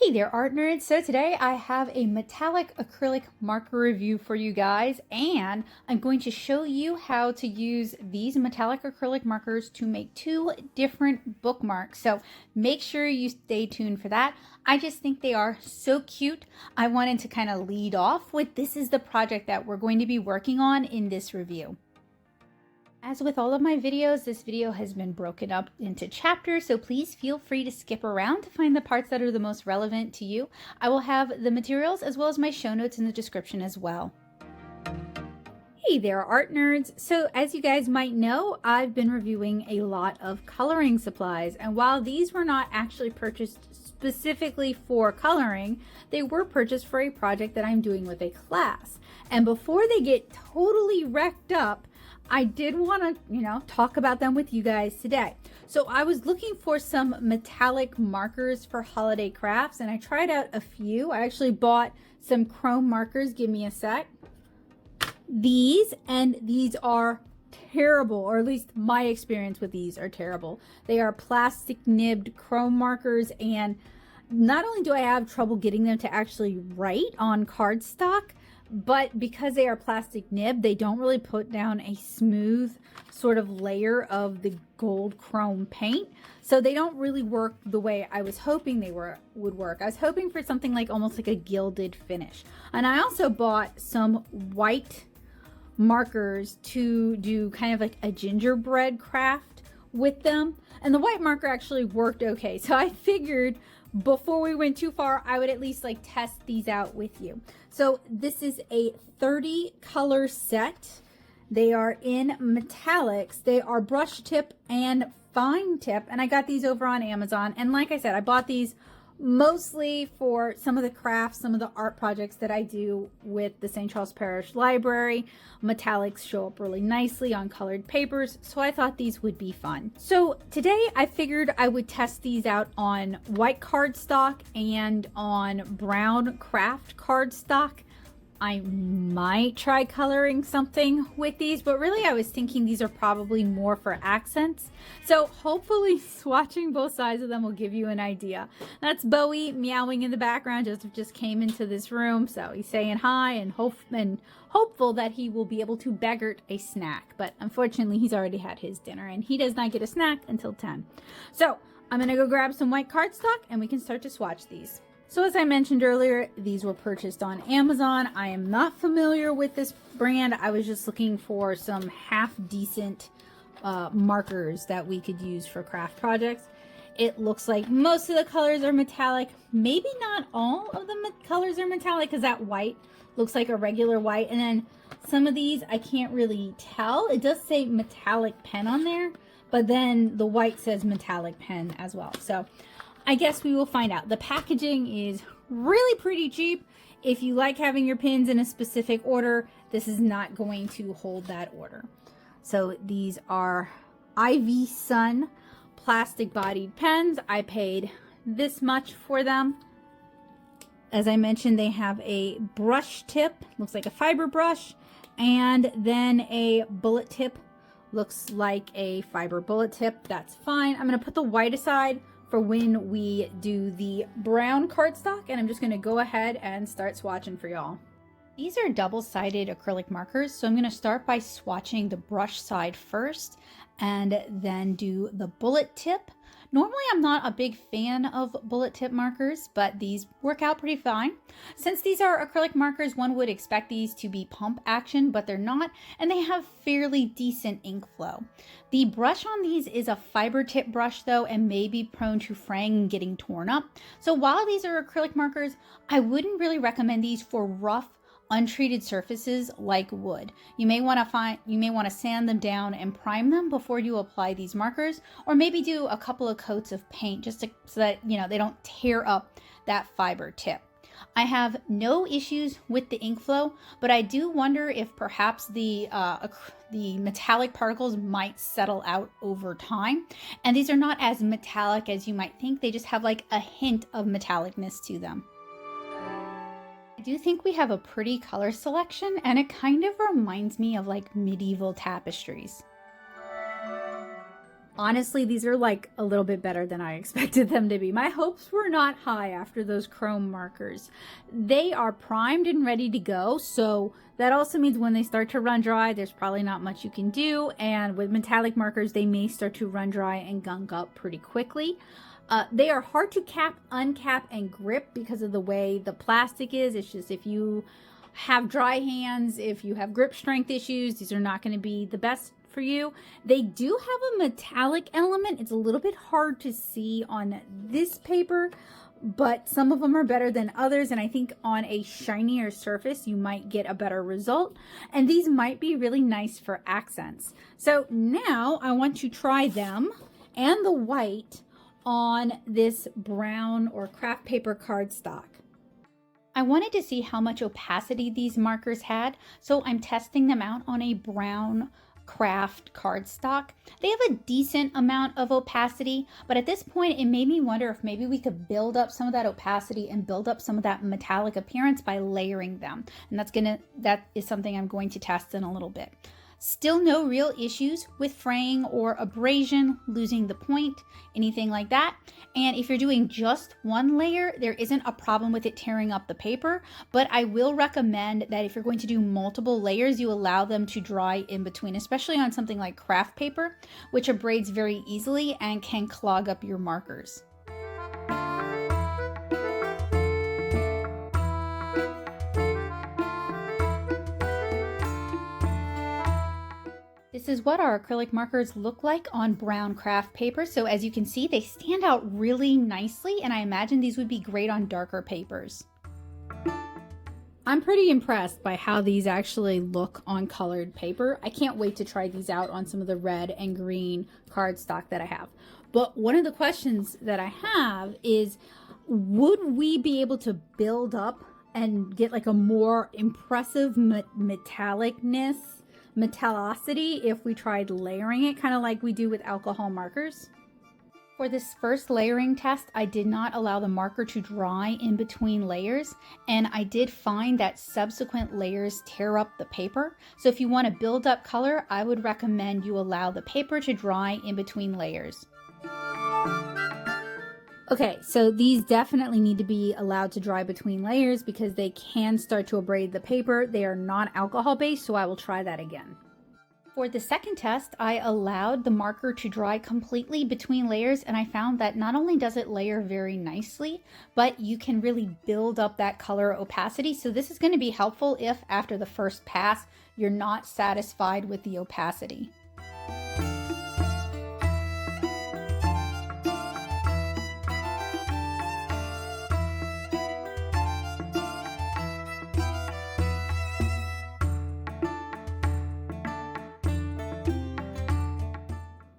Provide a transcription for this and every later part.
Hey there, art nerds. So today I have a metallic acrylic marker review for you guys, and I'm going to show you how to use these metallic acrylic markers to make two different bookmarks. So make sure you stay tuned for that. I just think they are so cute. I wanted to kind of lead off with this is the project that we're going to be working on in this review. As with all of my videos, this video has been broken up into chapters, so please feel free to skip around to find the parts that are the most relevant to you. I will have the materials as well as my show notes in the description as well. Hey there, art nerds. So as you guys might know, I've been reviewing a lot of coloring supplies, and while these were not actually purchased specifically for coloring, they were purchased for a project that I'm doing with a class. And before they get totally wrecked up, I did want to, talk about them with you guys today. So I was looking for some metallic markers for holiday crafts, and I tried out a few. I actually bought some chrome markers. Give me a sec. These are terrible, or at least my experience with these are terrible. They are plastic nibbed chrome markers, and not only do I have trouble getting them to actually write on cardstock, but because they are plastic nib, they don't really put down a smooth sort of layer of the gold chrome paint. So they don't really work the way I was hoping they would work. I was hoping for something like almost like a gilded finish. And I also bought some white markers to do kind of like a gingerbread craft with them. And the white marker actually worked okay. So I figured before we went too far, I would at least like test these out with you. So this is a 30 color set. They are in metallics. They are brush tip and fine tip. And I got these over on Amazon. And like I said, I bought these mostly for some of the crafts, some of the art projects that I do with the St. Charles Parish Library. Metallics show up really nicely on colored papers, so I thought these would be fun. So today I figured I would test these out on white cardstock and on brown Kraft cardstock. I might try coloring something with these, but really I was thinking these are probably more for accents. So hopefully swatching both sides of them will give you an idea. That's Bowie meowing in the background. Joseph just came into this room, so he's saying hi and hopeful that he will be able to beggart a snack. But unfortunately, he's already had his dinner and he does not get a snack until 10. So I'm gonna go grab some white cardstock and we can start to swatch these. So as I mentioned earlier, these were purchased on Amazon. I am not familiar with this brand. I was just looking for some half decent markers that we could use for craft projects. It looks like most of the colors are metallic. Maybe not all of the colors are metallic, because that white looks like a regular white. And then some of these I can't really tell. It does say metallic pen on there, but then the white says metallic pen as well. So I guess we will find out. The packaging is really pretty cheap. If you like having your pins in a specific order, this is not going to hold that order. So these are IVSUN plastic bodied pens. I paid this much for them. As I mentioned, they have a brush tip, looks like a fiber brush, and then a bullet tip, looks like a fiber bullet tip. That's fine. I'm going to put the white aside for when we do the brown cardstock, and I'm just going to go ahead and start swatching for y'all. These are double-sided acrylic markers, so I'm going to start by swatching the brush side first and then do the bullet tip. Normally I'm not a big fan of bullet tip markers, but these work out pretty fine. Since these are acrylic markers, one would expect these to be pump action, but they're not, and they have fairly decent ink flow. The brush on these is a fiber tip brush though, and may be prone to fraying and getting torn up. So while these are acrylic markers, I wouldn't really recommend these for rough, untreated surfaces like wood. You may want to sand them down and prime them before you apply these markers, or maybe do a couple of coats of paint just so that they don't tear up that fiber tip. I have no issues with the ink flow, but I do wonder if perhaps the metallic particles might settle out over time. And these are not as metallic as you might think. They just have like a hint of metallicness to them. I do think we have a pretty color selection, and it kind of reminds me of like medieval tapestries. Honestly, these are like a little bit better than I expected them to be. My hopes were not high after those chrome markers. They are primed and ready to go, so that also means when they start to run dry, there's probably not much you can do, and with metallic markers, they may start to run dry and gunk up pretty quickly. They are hard to cap, uncap, and grip because of the way the plastic is. It's just if you have dry hands, if you have grip strength issues, these are not going to be the best for you. They do have a metallic element. It's a little bit hard to see on this paper, but some of them are better than others, and I think on a shinier surface you might get a better result, and these might be really nice for accents. So now I want to try them and the white on this brown or craft paper cardstock. I wanted to see how much opacity these markers had, so I'm testing them out on a brown Kraft cardstock. They have a decent amount of opacity, but at this point it made me wonder if maybe we could build up some of that opacity and build up some of that metallic appearance by layering them. And that is something I'm going to test in a little bit. Still no real issues with fraying or abrasion, losing the point, anything like that. And if you're doing just one layer, there isn't a problem with it tearing up the paper, but I will recommend that if you're going to do multiple layers, you allow them to dry in between, especially on something like craft paper, which abrades very easily and can clog up your markers. This is what our acrylic markers look like on brown craft paper. So as you can see, they stand out really nicely, and I imagine these would be great on darker papers. I'm pretty impressed by how these actually look on colored paper. I can't wait to try these out on some of the red and green cardstock that I have. But one of the questions that I have is, would we be able to build up and get like a more impressive metallicity if we tried layering it, kind of like we do with alcohol markers? For this first layering test, I did not allow the marker to dry in between layers, and I did find that subsequent layers tear up the paper. So if you want to build up color, I would recommend you allow the paper to dry in between layers. Okay, so these definitely need to be allowed to dry between layers because they can start to abrade the paper. They are not alcohol based, so I will try that again. For the second test, I allowed the marker to dry completely between layers, and I found that not only does it layer very nicely, but you can really build up that color opacity. So this is going to be helpful if after the first pass, you're not satisfied with the opacity.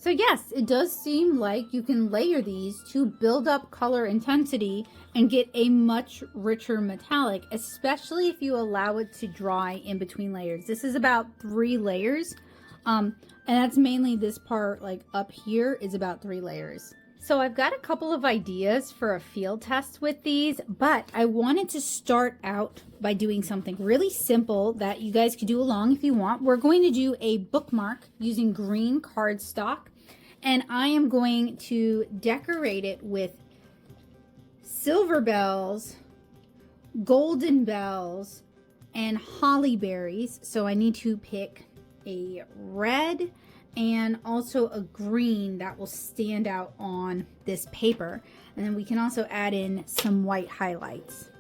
So yes, it does seem like you can layer these to build up color intensity and get a much richer metallic, especially if you allow it to dry in between layers. This is about 3 layers, and that's mainly this part, like up here is about 3 layers. So I've got a couple of ideas for a field test with these, but I wanted to start out by doing something really simple that you guys could do along if you want. We're going to do a bookmark using green cardstock, and I am going to decorate it with silver bells, golden bells, and holly berries. So I need to pick a red and also a green that will stand out on this paper. And then we can also add in some white highlights.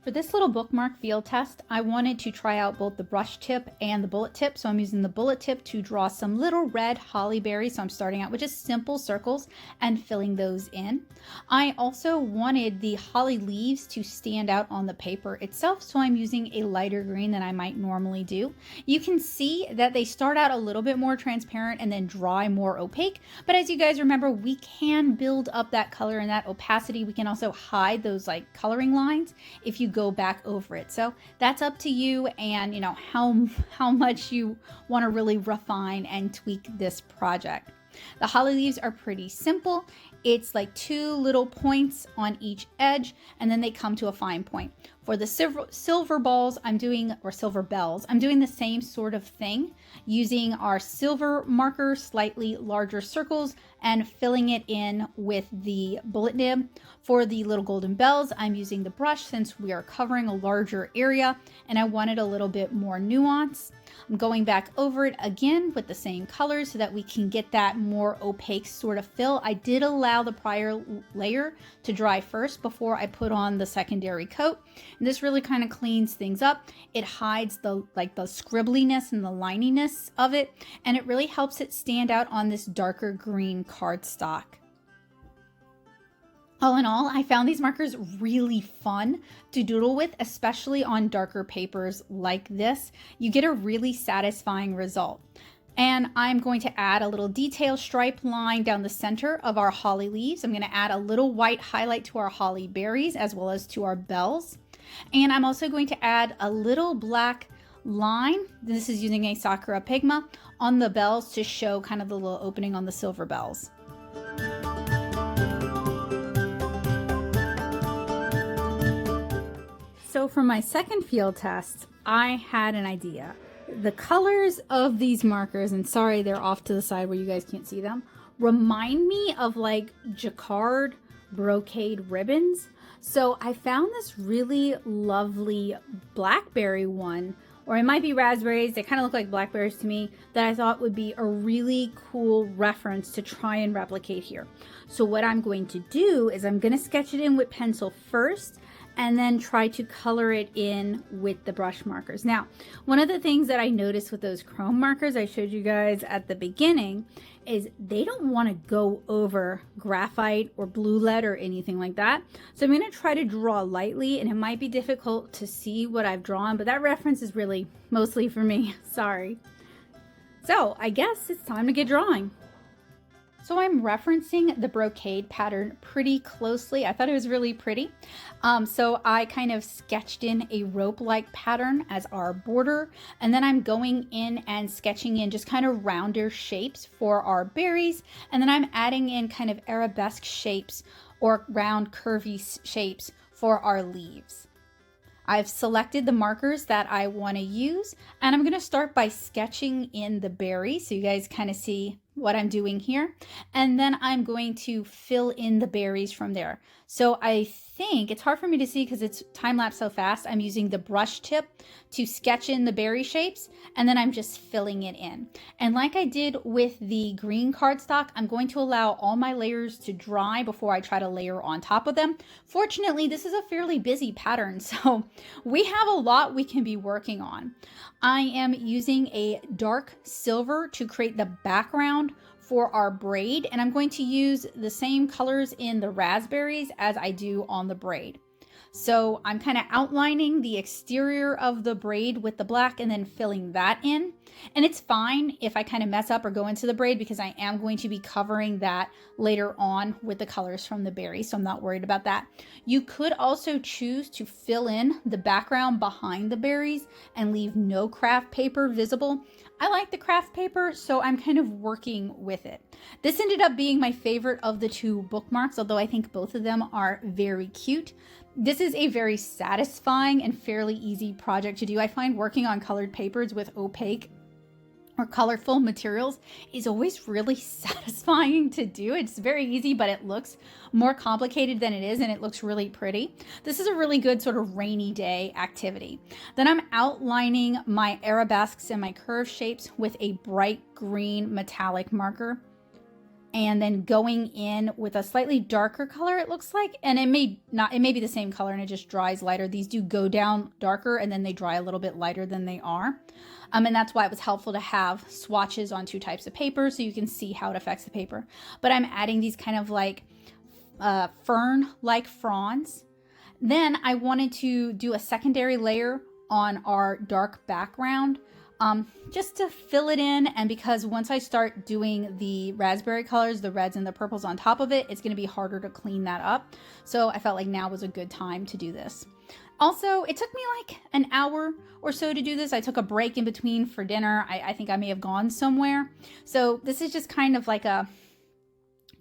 For this little bookmark field test, I wanted to try out both the brush tip and the bullet tip. So I'm using the bullet tip to draw some little red holly berries. So I'm starting out with just simple circles and filling those in. I also wanted the holly leaves to stand out on the paper itself. So I'm using a lighter green than I might normally do. You can see that they start out a little bit more transparent and then dry more opaque. But as you guys remember, we can build up that color and that opacity. We can also hide those like coloring lines if you go back over it. So that's up to you and you know how much you want to really refine and tweak this project. The holly leaves are pretty simple. It's like 2 little points on each edge and then they come to a fine point. For the silver balls, or silver bells, I'm doing the same sort of thing, using our silver marker, slightly larger circles, and filling it in with the bullet nib. For the little golden bells, I'm using the brush since we are covering a larger area and I wanted a little bit more nuance. I'm going back over it again with the same colors so that we can get that more opaque sort of fill. I did allow the prior layer to dry first before I put on the secondary coat. And this really kind of cleans things up. It hides the scribbliness and the lininess of it, and it really helps it stand out on this darker green cardstock. All in all, I found these markers really fun to doodle with, especially on darker papers like this. You get a really satisfying result. And I'm going to add a little detail stripe line down the center of our holly leaves. I'm going to add a little white highlight to our holly berries as well as to our bells. And I'm also going to add a little black line, this is using a Sakura Pigma, on the bells to show kind of the little opening on the silver bells. So for my second field test, I had an idea. The colors of these markers, and sorry they're off to the side where you guys can't see them, remind me of like jacquard brocade ribbons. So I found this really lovely blackberry one, or it might be raspberries, they kind of look like blackberries to me, that I thought would be a really cool reference to try and replicate here. So what I'm going to do is I'm going to sketch it in with pencil first, and then try to color it in with the brush markers. Now, one of the things that I noticed with those chrome markers I showed you guys at the beginning is they don't want to go over graphite or blue lead or anything like that. So I'm going to try to draw lightly, and it might be difficult to see what I've drawn, but that reference is really mostly for me. Sorry. So I guess it's time to get drawing. So I'm referencing the brocade pattern pretty closely. I thought it was really pretty. So I kind of sketched in a rope-like pattern as our border, and then I'm going in and sketching in just kind of rounder shapes for our berries, and then I'm adding in kind of arabesque shapes or round curvy shapes for our leaves. I've selected the markers that I want to use, and I'm going to start by sketching in the berry so you guys kind of see what I'm doing here, and then I'm going to fill in the berries from there. So I think it's hard for me to see because it's time-lapse so fast. I'm using the brush tip to sketch in the berry shapes, and then I'm just filling it in. And like I did with the green cardstock, I'm going to allow all my layers to dry before I try to layer on top of them. Fortunately, this is a fairly busy pattern, so we have a lot we can be working on. I am using a dark silver to create the background for our braid, and I'm going to use the same colors in the raspberries as I do on the braid. So I'm kind of outlining the exterior of the braid with the black and then filling that in. And it's fine if I kind of mess up or go into the braid because I am going to be covering that later on with the colors from the berry, so I'm not worried about that. You could also choose to fill in the background behind the berries and leave no craft paper visible. I like the craft paper, so I'm kind of working with it. This ended up being my favorite of the two bookmarks, although I think both of them are very cute. This is a very satisfying and fairly easy project to do. I find working on colored papers with opaque or colorful materials is always really satisfying to do. It's very easy, but it looks more complicated than it is, and it looks really pretty. This is a really good sort of rainy day activity. Then I'm outlining my arabesques and my curve shapes with a bright green metallic marker, and then going in with a slightly darker color, it looks like, and it may be the same color and it just dries lighter. These do go down darker and then they dry a little bit lighter than they are. And that's why it was helpful to have swatches on two types of paper so you can see how it affects the paper. But I'm adding these kind of like fern-like fronds. Then I wanted to do a secondary layer on our dark background, just to fill it in, and because once I start doing the raspberry colors, the reds and the purples on top of it, it's going to be harder to clean that up. So I felt like now was a good time to do this. Also, it took me like an hour or so to do this. I took a break in between for dinner. I think I may have gone somewhere. So this is just kind of like a,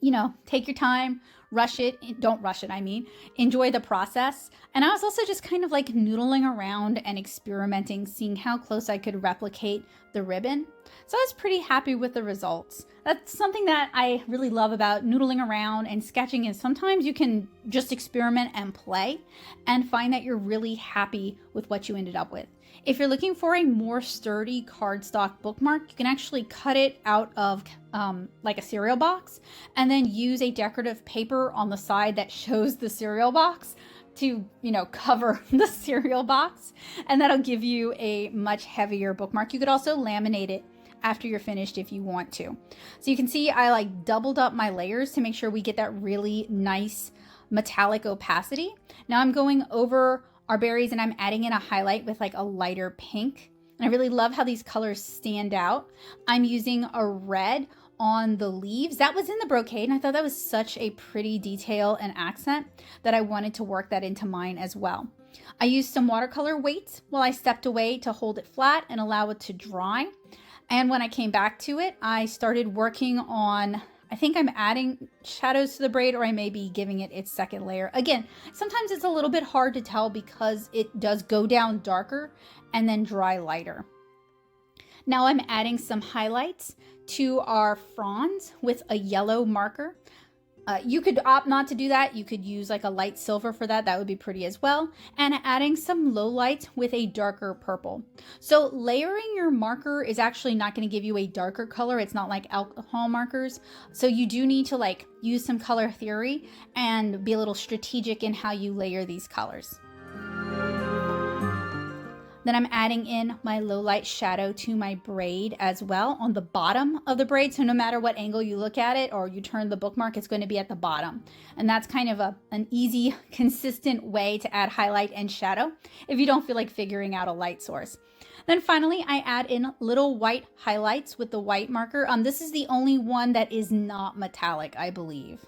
you know, take your time, rush it. Don't rush it, I mean. Enjoy the process. And I was also just kind of like noodling around and experimenting, seeing how close I could replicate the ribbon. So I was pretty happy with the results. That's something that I really love about noodling around and sketching, is sometimes you can just experiment and play and find that you're really happy with what you ended up with. If you're looking for a more sturdy cardstock bookmark, you can actually cut it out of like a cereal box and then use a decorative paper on the side that shows the cereal box to, you know, cover the cereal box, and that'll give you a much heavier bookmark. You could also laminate it after you're finished if you want to. So you can see I like doubled up my layers to make sure we get that really nice metallic opacity. Now I'm going over our berries and I'm adding in a highlight with like a lighter pink. And I really love how these colors stand out. I'm using a red on the leaves. That was in the brocade, and I thought that was such a pretty detail and accent that I wanted to work that into mine as well. I used some watercolor weights while I stepped away to hold it flat and allow it to dry. And when I came back to it, I started working on, I think I'm adding shadows to the braid, or I may be giving it its second layer. Again, sometimes it's a little bit hard to tell because it does go down darker and then dry lighter. Now I'm adding some highlights to our fronds with a yellow marker. You could opt not to do that. You could use like a light silver for that. That would be pretty as well. And adding some lowlights with a darker purple. So layering your marker is actually not going to give you a darker color. It's not like alcohol markers. So you do need to like use some color theory and be a little strategic in how you layer these colors. Then I'm adding in my low light shadow to my braid as well on the bottom of the braid. So no matter what angle you look at it or you turn the bookmark, it's going to be at the bottom. And that's kind of an easy, consistent way to add highlight and shadow if you don't feel like figuring out a light source. Then finally, I add in little white highlights with the white marker. This is the only one that is not metallic, I believe.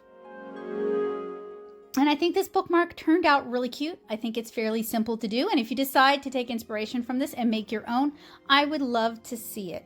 And I think this bookmark turned out really cute. I think it's fairly simple to do. And if you decide to take inspiration from this and make your own, I would love to see it.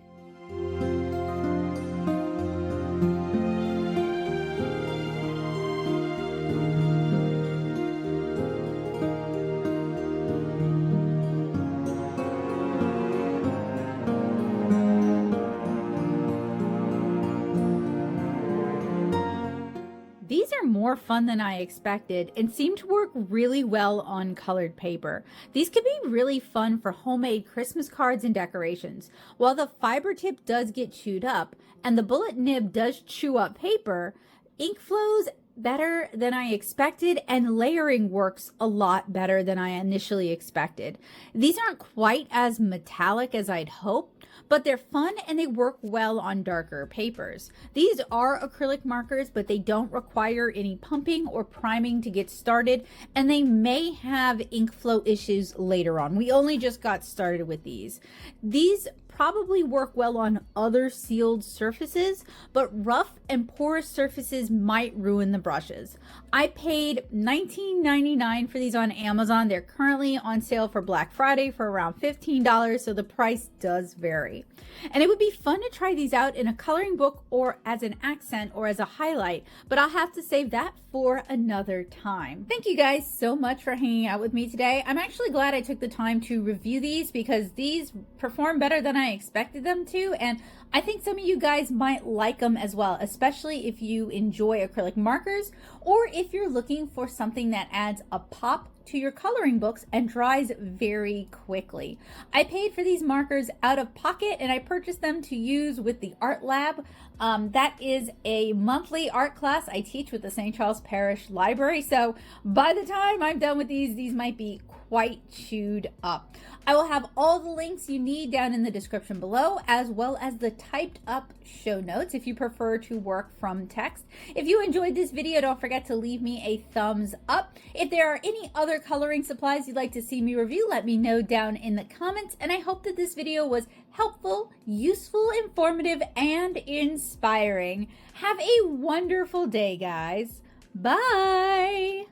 These are more fun than I expected and seem to work really well on colored paper. These could be really fun for homemade Christmas cards and decorations. While the fiber tip does get chewed up and the bullet nib does chew up paper, ink flows better than I expected and layering works a lot better than I initially expected. These aren't quite as metallic as I'd hoped, but they're fun and they work well on darker papers. These are acrylic markers, but they don't require any pumping or priming to get started, and they may have ink flow issues later on. We only just got started with these. These probably work well on other sealed surfaces, but rough and porous surfaces might ruin the brushes. I paid $19.99 for these on Amazon. They're currently on sale for Black Friday for around $15, so the price does vary. And it would be fun to try these out in a coloring book or as an accent or as a highlight, but I'll have to save that for another time. Thank you guys so much for hanging out with me today. I'm actually glad I took the time to review these because these perform better than I expected them to, and I think some of you guys might like them as well, especially if you enjoy acrylic markers or if you're looking for something that adds a pop to your coloring books and dries very quickly. I paid for these markers out of pocket and I purchased them to use with the art lab. That is a monthly art class I teach with the St. Charles Parish Library. So by the time I'm done with these might be quite chewed up. I will have all the links you need down in the description below, as well as the typed up show notes if you prefer to work from text. If you enjoyed this video, don't forget to leave me a thumbs up. If there are any other coloring supplies you'd like to see me review, let me know down in the comments. And I hope that this video was helpful, useful, informative, and inspiring. Have a wonderful day, guys. Bye.